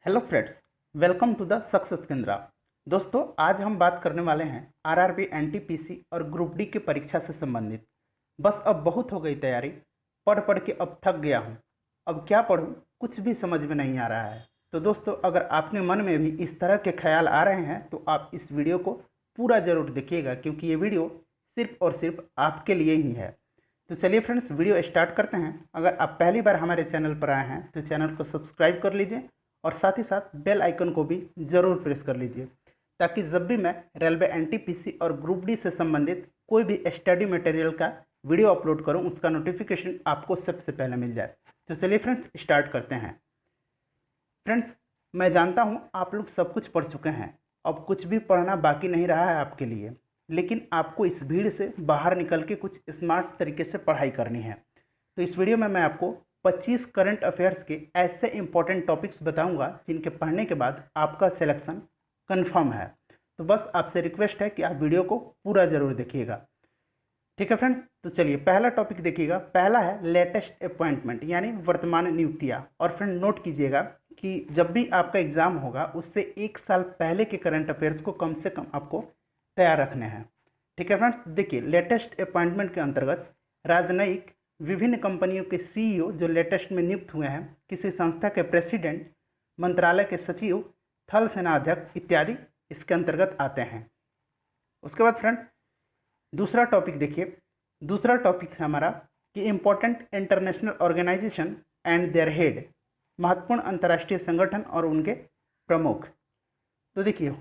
Hello friends, welcome to the success Kendra. दोस्तों, आज हम बात करने वाले हैं आरआरबी, एनटीपीसी और ग्रुप डी की परीक्षा से संबंधित। बस अब बहुत हो गई तैयारी, पढ़ पढ़ के अब थक गया हूँ। अब क्या पढूं, कुछ भी समझ में नहीं आ रहा है। तो दोस्तों, अगर आपके मन में भी इस तरह के ख्याल आ रहे हैं तो आप इस वीडियो को पूरा ज़रूर देखिएगा, क्योंकि ये वीडियो सिर्फ और सिर्फ आपके लिए ही है। तो चलिए फ्रेंड्स, वीडियो स्टार्ट करते हैं। अगर आप पहली बार हमारे चैनल पर आए हैं तो चैनल को सब्सक्राइब कर लीजिए और साथ ही साथ बेल आइकन को भी ज़रूर प्रेस कर लीजिए, ताकि जब भी मैं रेलवे एनटीपीसी और ग्रुप डी से संबंधित कोई भी स्टडी मटेरियल का वीडियो अपलोड करूं, उसका नोटिफिकेशन आपको सबसे पहले मिल जाए। तो चलिए फ्रेंड्स, स्टार्ट करते हैं। फ्रेंड्स, मैं जानता हूं आप लोग सब कुछ पढ़ चुके हैं, अब कुछ भी पढ़ना बाकी नहीं रहा है आपके लिए। लेकिन आपको इस भीड़ से बाहर निकल के कुछ स्मार्ट तरीके से पढ़ाई करनी है। तो इस वीडियो में मैं आपको 25 करंट अफेयर्स के ऐसे इंपॉर्टेंट टॉपिक्स बताऊंगा जिनके पढ़ने के बाद आपका सिलेक्शन कंफर्म है। तो बस आपसे रिक्वेस्ट है कि आप वीडियो को पूरा ज़रूर देखिएगा। ठीक है फ्रेंड्स, तो चलिए पहला टॉपिक देखिएगा। पहला है लेटेस्ट अपॉइंटमेंट, यानी वर्तमान नियुक्तियाँ। और फ्रेंड नोट कीजिएगा कि जब भी आपका एग्ज़ाम होगा उससे एक साल पहले के करंट अफेयर्स को कम से कम आपको तैयार रखने हैं। ठीक है फ्रेंड्स, देखिए लेटेस्ट अपॉइंटमेंट के अंतर्गत राजनयिक, विभिन्न कंपनियों के सीईओ जो लेटेस्ट में नियुक्त हुए हैं, किसी संस्था के प्रेसिडेंट, मंत्रालय के सचिव, थल सेनाध्यक्ष इत्यादि इसके अंतर्गत आते हैं। उसके बाद फ्रेंड दूसरा टॉपिक देखिए। दूसरा टॉपिक है हमारा कि important international organisation and their head, महत्वपूर्ण अंतर्राष्ट्रीय संगठन और उनके प्रमुख। तो देखिए,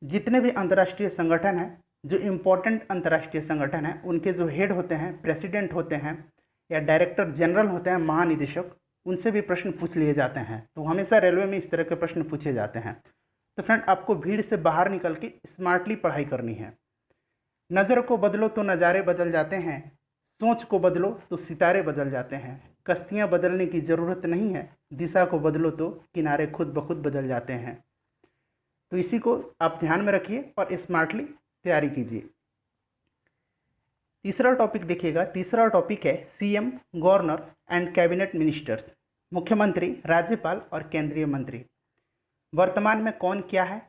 जितने भी अंतर्राष्ट्रीय संगठन हैं, जो इम्पोर्टेंट अंतर्राष्ट्रीय संगठन हैं, उनके जो हेड होते हैं, प्रेसिडेंट होते हैं या डायरेक्टर जनरल होते हैं, महानिदेशक, उनसे भी प्रश्न पूछ लिए जाते हैं। तो हमेशा रेलवे में इस तरह के प्रश्न पूछे जाते हैं। तो फ्रेंड, आपको भीड़ से बाहर निकल के स्मार्टली पढ़ाई करनी है। नज़र को बदलो तो नज़ारे बदल जाते हैं, सोच को बदलो तो सितारे बदल जाते हैं, कश्तियाँ बदलने की ज़रूरत नहीं है, दिशा को बदलो तो किनारे खुद ब खुद बदल जाते हैं। तो इसी को आप ध्यान में रखिए और स्मार्टली तैयारी कीजिए। तीसरा टॉपिक देखिएगा। तीसरा टॉपिक है CM, governor and cabinet ministers, मुख्यमंत्री, राज्यपाल और केंद्रीय मंत्री। वर्तमान में कौन क्या है,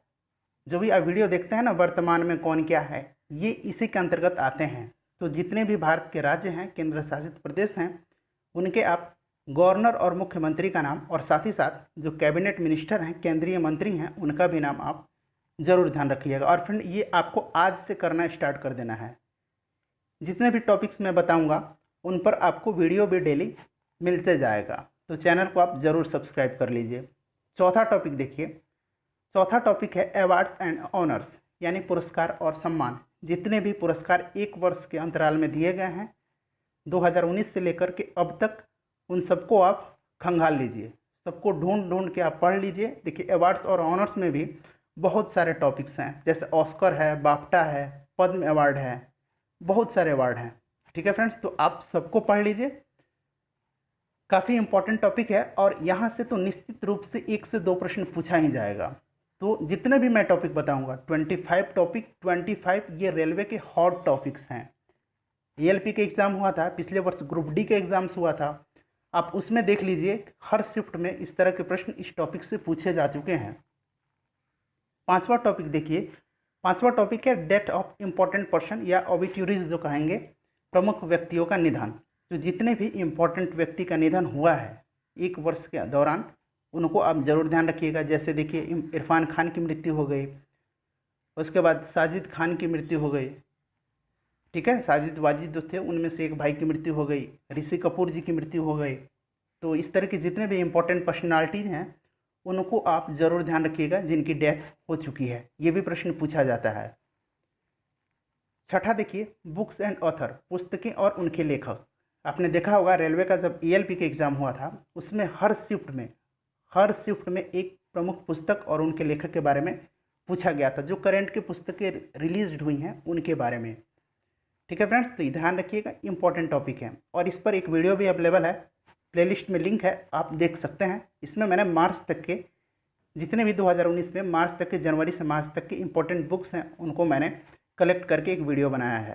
जो भी आप वीडियो देखते हैं ना, वर्तमान में कौन क्या है, ये इसी के अंतर्गत आते हैं। तो जितने भी भारत के राज्य हैं, केंद्र शासित प्रदेश हैं, उनके आप गवर्नर और मुख्यमंत्री का नाम और साथ ही साथ जो कैबिनेट मिनिस्टर हैं, केंद्रीय मंत्री हैं, उनका भी नाम आप ज़रूर ध्यान रखिएगा। और फ्रेंड, ये आपको आज से करना स्टार्ट कर देना है। जितने भी टॉपिक्स मैं बताऊंगा उन पर आपको वीडियो भी डेली मिलते जाएगा, तो चैनल को आप ज़रूर सब्सक्राइब कर लीजिए। चौथा टॉपिक देखिए। चौथा टॉपिक है अवार्ड्स एंड ऑनर्स, यानी पुरस्कार और सम्मान। जितने भी पुरस्कार एक वर्ष के अंतराल में दिए गए हैं 2019 से लेकर के अब तक, उन सबको आप खंगाल लीजिए, सबको ढूंढ ढूंढ के आप पढ़ लीजिए। देखिए, अवार्ड्स और ऑनर्स में भी बहुत सारे टॉपिक्स हैं, जैसे ऑस्कर है, बाफ्टा है, पद्म अवार्ड है, बहुत सारे अवार्ड हैं। ठीक है फ्रेंड्स, तो आप सबको पढ़ लीजिए, काफ़ी इंपॉर्टेंट टॉपिक है। और यहाँ से तो निश्चित रूप से 1 से 2 प्रश्न पूछा ही जाएगा। तो जितने भी मैं टॉपिक बताऊंगा 25 टॉपिक, 25 ये रेलवे के हॉट टॉपिक्स हैं। एएलपी के एग्ज़ाम हुआ था पिछले वर्ष, ग्रुप डी के एग्ज़ाम्स हुआ था, आप उसमें देख लीजिए, हर शिफ्ट में इस तरह के प्रश्न इस टॉपिक से पूछे जा चुके हैं। पांचवा टॉपिक देखिए। पांचवा टॉपिक है डेथ ऑफ इम्पोर्टेंट पर्सन, या ओबिट्यूरीज जो कहेंगे, प्रमुख व्यक्तियों का निधन। तो जितने भी इम्पोर्टेंट व्यक्ति का निधन हुआ है एक वर्ष के दौरान, उनको आप ज़रूर ध्यान रखिएगा। जैसे देखिए, इरफान खान की मृत्यु हो गई, उसके बाद साजिद खान की मृत्यु हो गई। ठीक है, साजिद वाजिद जो थे उनमें से एक भाई की मृत्यु हो गई, ऋषि कपूर जी की मृत्यु हो गई। तो इस तरह के जितने भी इम्पोर्टेंट पर्सनालिटीज़ हैं उनको आप ज़रूर ध्यान रखिएगा, जिनकी डेथ हो चुकी है। ये भी प्रश्न पूछा जाता है। छठा देखिए, बुक्स एंड ऑथर, पुस्तकें और उनके लेखक। आपने देखा होगा रेलवे का जब ईएलपी का एग्ज़ाम हुआ था, उसमें हर शिफ्ट में एक प्रमुख पुस्तक और उनके लेखक के बारे में पूछा गया था, जो करंट की पुस्तकें रिलीज हुई हैं उनके बारे में। ठीक है फ्रेंड्स, तो ये ध्यान रखिएगा, इंपॉर्टेंट टॉपिक है। और इस पर एक वीडियो भी अवेलेबल है, प्लेलिस्ट में लिंक है, आप देख सकते हैं। इसमें मैंने मार्च तक के जितने भी 2019 में मार्च तक के, जनवरी से मार्च तक के इंपॉर्टेंट बुक्स हैं, उनको मैंने कलेक्ट करके एक वीडियो बनाया है।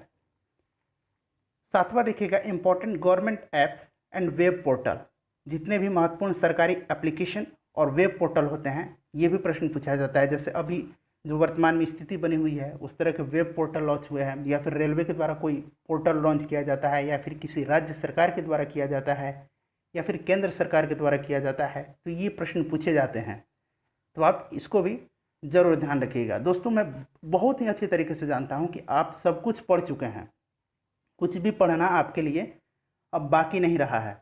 सातवां देखिएगा, important government apps and web portal. जितने भी महत्वपूर्ण सरकारी एप्लीकेशन और वेब पोर्टल होते हैं, ये भी प्रश्न पूछा जाता है। जैसे अभी जो वर्तमान में स्थिति बनी हुई है उस तरह के वेब पोर्टल लॉन्च हुए हैं, या फिर रेलवे के द्वारा कोई पोर्टल लॉन्च किया जाता है, या फिर किसी राज्य सरकार के द्वारा किया जाता है, या फिर केंद्र सरकार के द्वारा किया जाता है, तो ये प्रश्न पूछे जाते हैं। तो आप इसको भी ज़रूर ध्यान रखिएगा। दोस्तों, मैं बहुत ही अच्छी तरीके से जानता हूँ कि आप सब कुछ पढ़ चुके हैं, कुछ भी पढ़ना आपके लिए अब बाकी नहीं रहा है।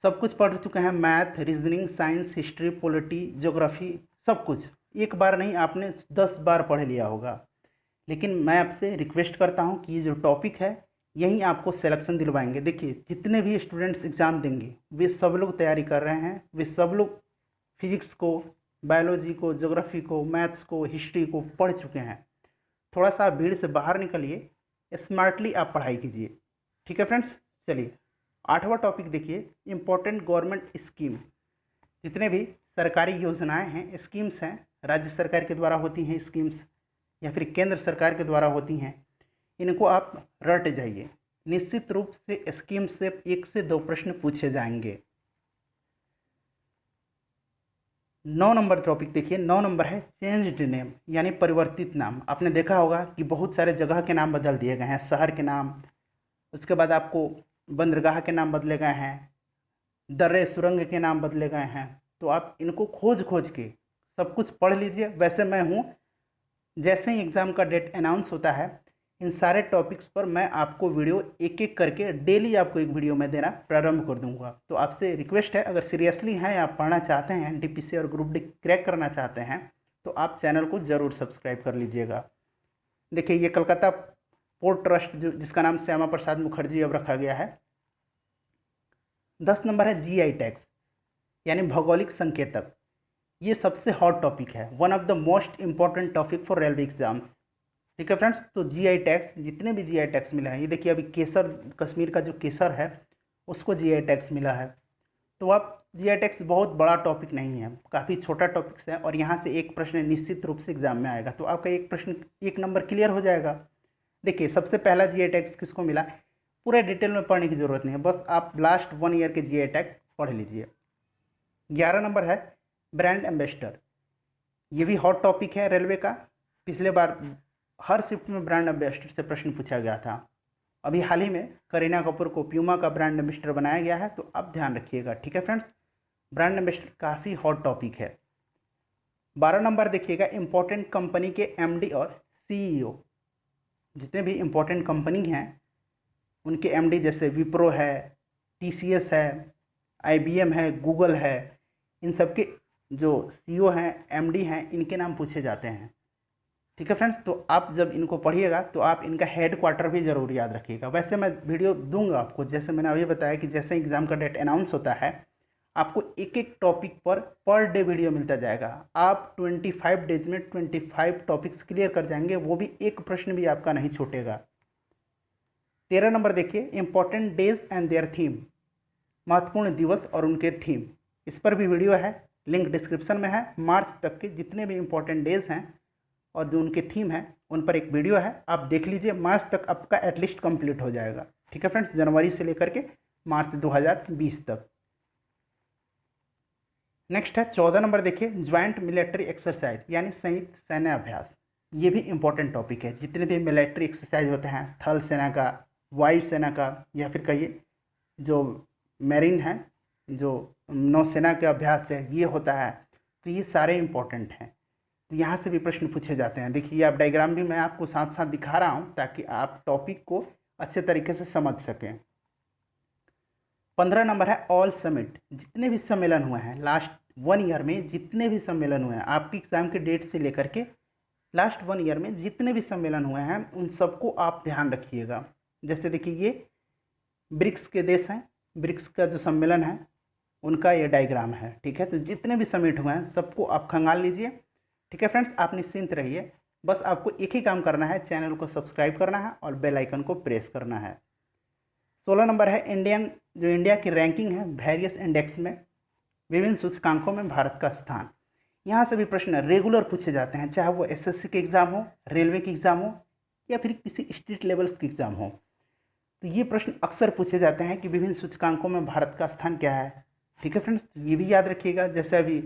सब कुछ पढ़ चुके हैं, math, reasoning, science, history, polity, geography, सब कुछ एक बार नहीं आपने 10 बार पढ़ लिया होगा। लेकिन मैं आपसे रिक्वेस्ट करता हूँ कि ये जो टॉपिक है यहीं आपको सिलेक्शन दिलवाएंगे। देखिए, जितने भी स्टूडेंट्स एग्ज़ाम देंगे वे सब लोग तैयारी कर रहे हैं, वे सब लोग फिजिक्स को, बायोलॉजी को, ज्योग्राफी को, मैथ्स को, हिस्ट्री को पढ़ चुके हैं। थोड़ा सा भीड़ से बाहर निकलिए, स्मार्टली आप पढ़ाई कीजिए। ठीक है फ्रेंड्स, चलिए 8वां टॉपिक देखिए, इम्पोर्टेंट गवर्नमेंट स्कीम। जितने भी सरकारी योजनाएं हैं, स्कीम्स हैं, राज्य सरकार के द्वारा होती हैं स्कीम्स, या फिर केंद्र सरकार के द्वारा होती हैं, इनको आप रट जाइए। निश्चित रूप से स्कीम से 1 से 2 प्रश्न पूछे जाएंगे। 9 नंबर टॉपिक देखिए, 9 नंबर है चेंज्ड नेम, यानी परिवर्तित नाम। आपने देखा होगा कि बहुत सारे जगह के नाम बदल दिए गए हैं, शहर के नाम, उसके बाद आपको बंदरगाह के नाम बदले गए हैं, दर्रे सुरंग के नाम बदले गए हैं। तो आप इनको खोज खोज के सब कुछ पढ़ लीजिए। वैसे मैं हूँ, जैसे ही एग्ज़ाम का डेट अनाउंस होता है इन सारे टॉपिक्स पर मैं आपको वीडियो एक एक करके डेली आपको एक वीडियो में देना प्रारंभ कर दूंगा। तो आपसे रिक्वेस्ट है, अगर सीरियसली हैं, आप पढ़ना चाहते हैं, एनटीपीसी और ग्रुप डी क्रैक करना चाहते हैं, तो आप चैनल को ज़रूर सब्सक्राइब कर लीजिएगा। देखिए, ये कलकत्ता पोर्ट ट्रस्ट जिसका नाम श्यामा प्रसाद मुखर्जी अब रखा गया है। 10 नंबर है जीआई टैग्स, यानी भौगोलिक संकेतक। ये सबसे हॉट टॉपिक है, one of the most important topic for railway exams. ठीक है फ्रेंड्स, तो जीआई टैग्स, जितने भी जीआई टैग्स मिला है, ये देखिए अभी केसर, कश्मीर का जो केसर है उसको जीआई टैग्स मिला है। तो आप जीआई टैग्स बहुत बड़ा टॉपिक नहीं है, काफ़ी छोटा टॉपिक्स है, और यहाँ से एक प्रश्न निश्चित रूप से एग्जाम में आएगा, तो आपका एक प्रश्न 1 नंबर क्लियर हो जाएगा। देखिए, सबसे पहला जीआई टैग्स किसको मिला, पूरे डिटेल में पढ़ने की ज़रूरत नहीं है, बस आप लास्ट 1 ईयर के जीआई टैग पढ़ लीजिए। 11 नंबर है ब्रांड एम्बेसडर। ये भी हॉट टॉपिक है रेलवे का। पिछले बार हर शिफ्ट में ब्रांड एम्बेसडर से प्रश्न पूछा गया था। अभी हाल ही में करीना कपूर को प्यूमा का ब्रांड एम्बेसडर बनाया गया है, तो आप ध्यान रखिएगा। ठीक है फ्रेंड्स, ब्रांड एम्बेसडर काफ़ी हॉट टॉपिक है। 12 नंबर देखिएगा, इंपॉर्टेंट कंपनी के एमडी और सीईओ। जितने भी इंपॉर्टेंट कंपनी हैं उनके एमडी, जैसे विप्रो है, टीसीएस है, आईबीएम है, गूगल है, इन सब के जो सीईओ हैं, एमडी हैं, इनके नाम पूछे जाते हैं। ठीक है फ्रेंड्स, तो आप जब इनको पढ़िएगा तो आप इनका हेड क्वार्टर भी ज़रूर याद रखिएगा। वैसे मैं वीडियो दूंगा आपको, जैसे मैंने अभी बताया कि जैसे एग्ज़ाम का डेट अनाउंस होता है आपको एक एक टॉपिक पर डे वीडियो मिलता जाएगा। आप 25 डेज में 25 टॉपिक्स क्लियर कर जाएंगे, वो भी एक प्रश्न भी आपका नहीं छूटेगा। 13 नंबर देखिए, important days and their theme, महत्वपूर्ण दिवस और उनके थीम। इस पर भी वीडियो है, लिंक डिस्क्रिप्शन में है। मार्च तक के जितने भी इंपॉर्टेंट डेज हैं और जो उनके थीम है उन पर एक वीडियो है, आप देख लीजिए। मार्च तक आपका एटलीस्ट कंप्लीट हो जाएगा। ठीक है फ्रेंड्स, जनवरी से लेकर के मार्च 2020 तक। नेक्स्ट है 14 नंबर देखिए, ज्वाइंट मिलिट्री एक्सरसाइज, यानी संयुक्त सैन्य अभ्यास। ये भी इंपॉर्टेंट टॉपिक है। जितने भी मिलिट्री एक्सरसाइज होते हैं, थल सेना का, वायु सेना का, या फिर कहिए जो मैरीन है, जो नौसेना के अभ्यास है, ये होता है, तो ये सारे इंपॉर्टेंट हैं। तो यहाँ से भी प्रश्न पूछे जाते हैं। देखिए, आप डायग्राम भी मैं आपको साथ साथ दिखा रहा हूँ ताकि आप टॉपिक को अच्छे तरीके से समझ सकें। 15 नंबर है ऑल समिट, जितने भी सम्मेलन हुए हैं लास्ट 1 ईयर में, जितने भी सम्मेलन हुए हैं आपकी एग्जाम के डेट से लेकर के लास्ट 1 ईयर में जितने भी सम्मेलन हुए हैं उन सबको आप ध्यान रखिएगा। जैसे देखिए, ये ब्रिक्स के देश हैं, ब्रिक्स का जो सम्मेलन है उनका ये डायग्राम है। ठीक है, तो जितने भी समिट हुए हैं सबको आप खंगाल लीजिए। ठीक है फ्रेंड्स, आप निश्चिंत रहिए। बस आपको एक ही काम करना है, चैनल को सब्सक्राइब करना है और बेल आइकन को प्रेस करना है। 16 नंबर है इंडिया की रैंकिंग है वेरियस इंडेक्स में, विभिन्न सूचकांकों में भारत का स्थान। यहाँ से भी प्रश्न रेगुलर पूछे जाते हैं, चाहे वो एसएससी के एग्ज़ाम हो, रेलवे की एग्ज़ाम हो, या फिर किसी स्टेट लेवल्स की एग्ज़ाम हो। तो ये प्रश्न अक्सर पूछे जाते हैं कि विभिन्न सूचकांकों में भारत का स्थान क्या है। ठीक है फ्रेंड्स, ये भी याद रखिएगा। जैसे अभी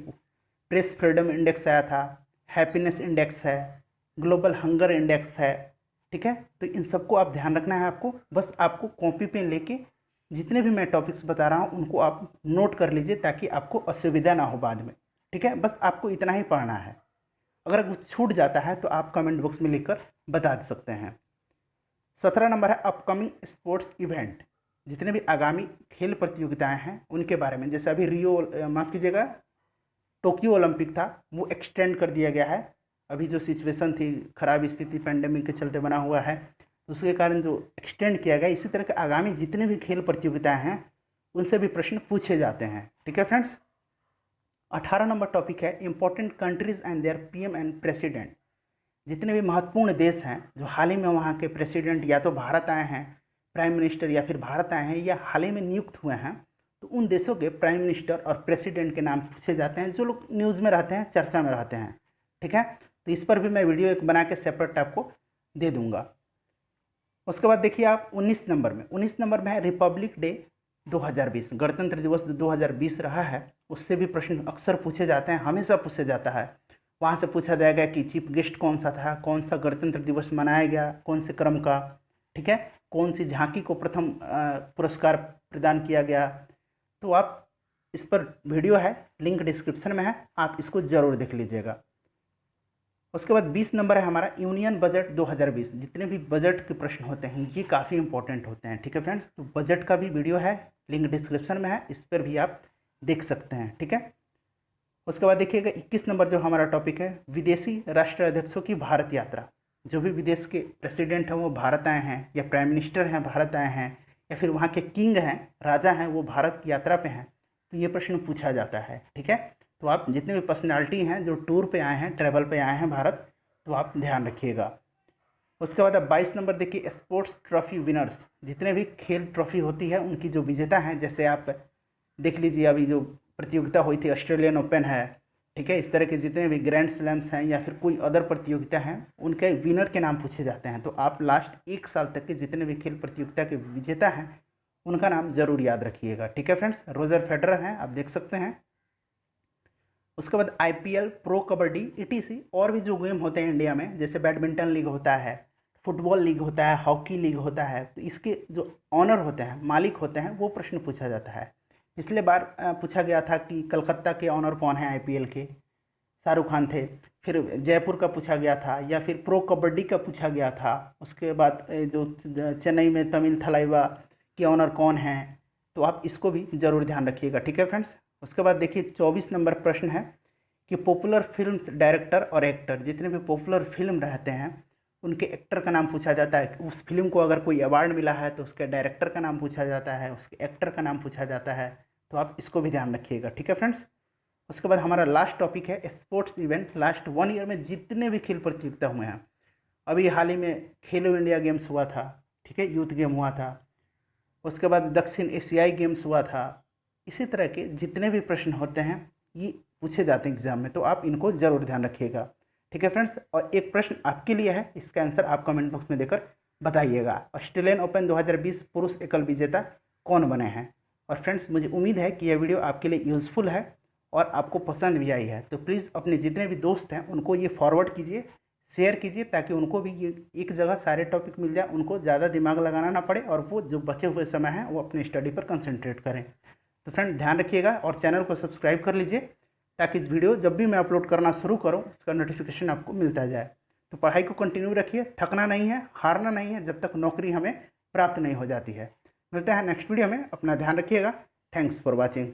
प्रेस फ्रीडम इंडेक्स आया था, हैप्पीनेस इंडेक्स है, ग्लोबल हंगर इंडेक्स है, ठीक है। तो इन सबको आप ध्यान रखना है आपको। बस आपको कॉपी पेन लेके जितने भी मैं टॉपिक्स बता रहा हूँ उनको आप नोट कर लीजिए ताकि आपको असुविधा ना हो बाद में, ठीक है। बस आपको इतना ही पढ़ना है। अगर कुछ छूट जाता है तो आप कमेंट बॉक्स में लिखकर बता सकते हैं। 17 नंबर है अपकमिंग स्पोर्ट्स इवेंट, जितने भी आगामी खेल प्रतियोगिताएं हैं उनके बारे में। जैसे अभी रियो माफ़ कीजिएगा टोक्यो ओलंपिक था, वो एक्सटेंड कर दिया गया है। अभी जो सिचुएशन थी, खराब स्थिति पेंडेमिक के चलते बना हुआ है, तो उसके कारण जो एक्सटेंड किया गया। इसी तरह के आगामी जितने भी खेल प्रतियोगिताएं हैं उनसे भी प्रश्न पूछे जाते हैं, ठीक है फ्रेंड्स। 18 नंबर टॉपिक है important countries and their PM and president. जितने भी महत्वपूर्ण देश हैं जो हाल ही में वहाँ के प्रेसिडेंट या तो भारत आए हैं, प्राइम मिनिस्टर या फिर भारत आए हैं या हाल ही में नियुक्त हुए हैं, तो उन देशों के प्राइम मिनिस्टर और प्रेसिडेंट के नाम पूछे जाते हैं, जो लोग न्यूज़ में रहते हैं, चर्चा में रहते हैं, ठीक है। तो इस पर भी मैं वीडियो एक बना के सेपरेट आपको दे दूंगा। उसके बाद देखिए आप 19 नंबर में है रिपब्लिक डे 2020, गणतंत्र दिवस 2020 रहा है, उससे भी प्रश्न अक्सर पूछे जाते हैं, हमेशा पूछे जाता है। वहाँ से पूछा जाएगा कि चीफ गेस्ट कौन सा था, कौन सा गणतंत्र दिवस मनाया गया, कौन से क्रम का, ठीक है, कौन सी झांकी को प्रथम पुरस्कार प्रदान किया गया। तो आप इस पर वीडियो है, लिंक डिस्क्रिप्शन में है, आप इसको ज़रूर देख लीजिएगा। उसके बाद 20 नंबर है हमारा यूनियन बजट 2020। जितने भी बजट के प्रश्न होते हैं ये काफ़ी इंपॉर्टेंट होते हैं, ठीक है फ्रेंड्स। तो बजट का भी वीडियो है, लिंक डिस्क्रिप्शन में है, इस पर भी आप देख सकते हैं, ठीक है। उसके बाद देखिएगा 21 नंबर जो हमारा टॉपिक है विदेशी राष्ट्राध्यक्षों की भारत यात्रा। जो भी विदेश के प्रेसिडेंट हैं वो भारत आए हैं या प्राइम मिनिस्टर हैं भारत आए हैं या फिर वहाँ के किंग हैं, राजा हैं, वो भारत की यात्रा पे हैं, तो ये प्रश्न पूछा जाता है, ठीक है। तो आप जितने भी पर्सनालिटी हैं जो टूर पे आए हैं, ट्रैवल पे आए हैं भारत, तो आप ध्यान रखिएगा। उसके बाद अब 22 नंबर देखिए स्पोर्ट्स ट्रॉफी विनर्स। जितने भी खेल ट्रॉफी होती है उनकी जो विजेता हैं, जैसे आप देख लीजिए अभी जो प्रतियोगिता हुई थी ऑस्ट्रेलियन ओपन है, ठीक है, इस तरह के जितने भी ग्रैंड स्लैम्स हैं या फिर कोई अदर प्रतियोगिता हैं उनके विनर के नाम पूछे जाते हैं। तो आप लास्ट 1 साल तक के जितने भी खेल प्रतियोगिता के विजेता हैं उनका नाम ज़रूर याद रखिएगा, ठीक है फ्रेंड्स। रोजर फेडरर हैं, आप देख सकते हैं। उसके बाद IPL, प्रो कबड्डी, ETC और भी जो गेम होते हैं इंडिया में, जैसे बैडमिंटन लीग होता है, फुटबॉल लीग होता है, हॉकी लीग होता है, तो इसके जो ऑनर होते हैं, मालिक होते हैं, वो प्रश्न पूछा जाता है। पिछले बार पूछा गया था कि कलकत्ता के ऑनर कौन है IPL के, शाहरुख खान थे। फिर जयपुर का पूछा गया था या फिर प्रो कबड्डी का पूछा गया था। उसके बाद जो चेन्नई में तमिल थलाइवा के ऑनर कौन हैं, तो आप इसको भी ज़रूर ध्यान रखिएगा, ठीक है फ्रेंड्स। उसके बाद देखिए 24 नंबर प्रश्न है कि पॉपुलर फिल्म्स डायरेक्टर और एक्टर। जितने भी पॉपुलर फिल्म रहते हैं उनके एक्टर का नाम पूछा जाता है। उस फिल्म को अगर कोई अवार्ड मिला है तो उसके डायरेक्टर का नाम पूछा जाता है, उसके एक्टर का नाम पूछा जाता है, तो आप इसको भी ध्यान रखिएगा, ठीक है फ्रेंड्स। उसके बाद हमारा लास्ट टॉपिक है स्पोर्ट्स इवेंट। लास्ट 1 ईयर में जितने भी खेल प्रतियोगिता हुए हैं, अभी हाल ही में खेलो इंडिया गेम्स हुआ था, ठीक है, यूथ गेम हुआ था। उसके बाद दक्षिण एशियाई गेम्स हुआ था। इसी तरह के जितने भी प्रश्न होते हैं ये पूछे जाते हैं एग्जाम में, तो आप इनको ज़रूर ध्यान रखिएगा, ठीक है फ्रेंड्स। और एक प्रश्न आपके लिए है, इसका आंसर आप कमेंट बॉक्स में देकर बताइएगा। ऑस्ट्रेलियन ओपन 2020 पुरुष एकल विजेता कौन बने हैं। और फ्रेंड्स मुझे उम्मीद है कि यह वीडियो आपके लिए यूज़फुल है और आपको पसंद भी आई है। तो प्लीज़ अपने जितने भी दोस्त हैं उनको ये फॉरवर्ड कीजिए, शेयर कीजिए, ताकि उनको भी ये एक जगह सारे टॉपिक मिल जाए, उनको ज़्यादा दिमाग लगाना ना पड़े और वो जो बचे हुए समय हैं वो अपनी स्टडी पर कंसंट्रेट करें। तो फ्रेंड ध्यान रखिएगा और चैनल को सब्सक्राइब कर लीजिए ताकि वीडियो जब भी मैं अपलोड करना शुरू करूं उसका नोटिफिकेशन आपको मिलता जाए। तो पढ़ाई को कंटिन्यू रखिए, थकना नहीं है, हारना नहीं है, जब तक नौकरी हमें प्राप्त नहीं हो जाती है। मिलते हैं नेक्स्ट वीडियो में, अपना ध्यान रखिएगा। Thanks for watching.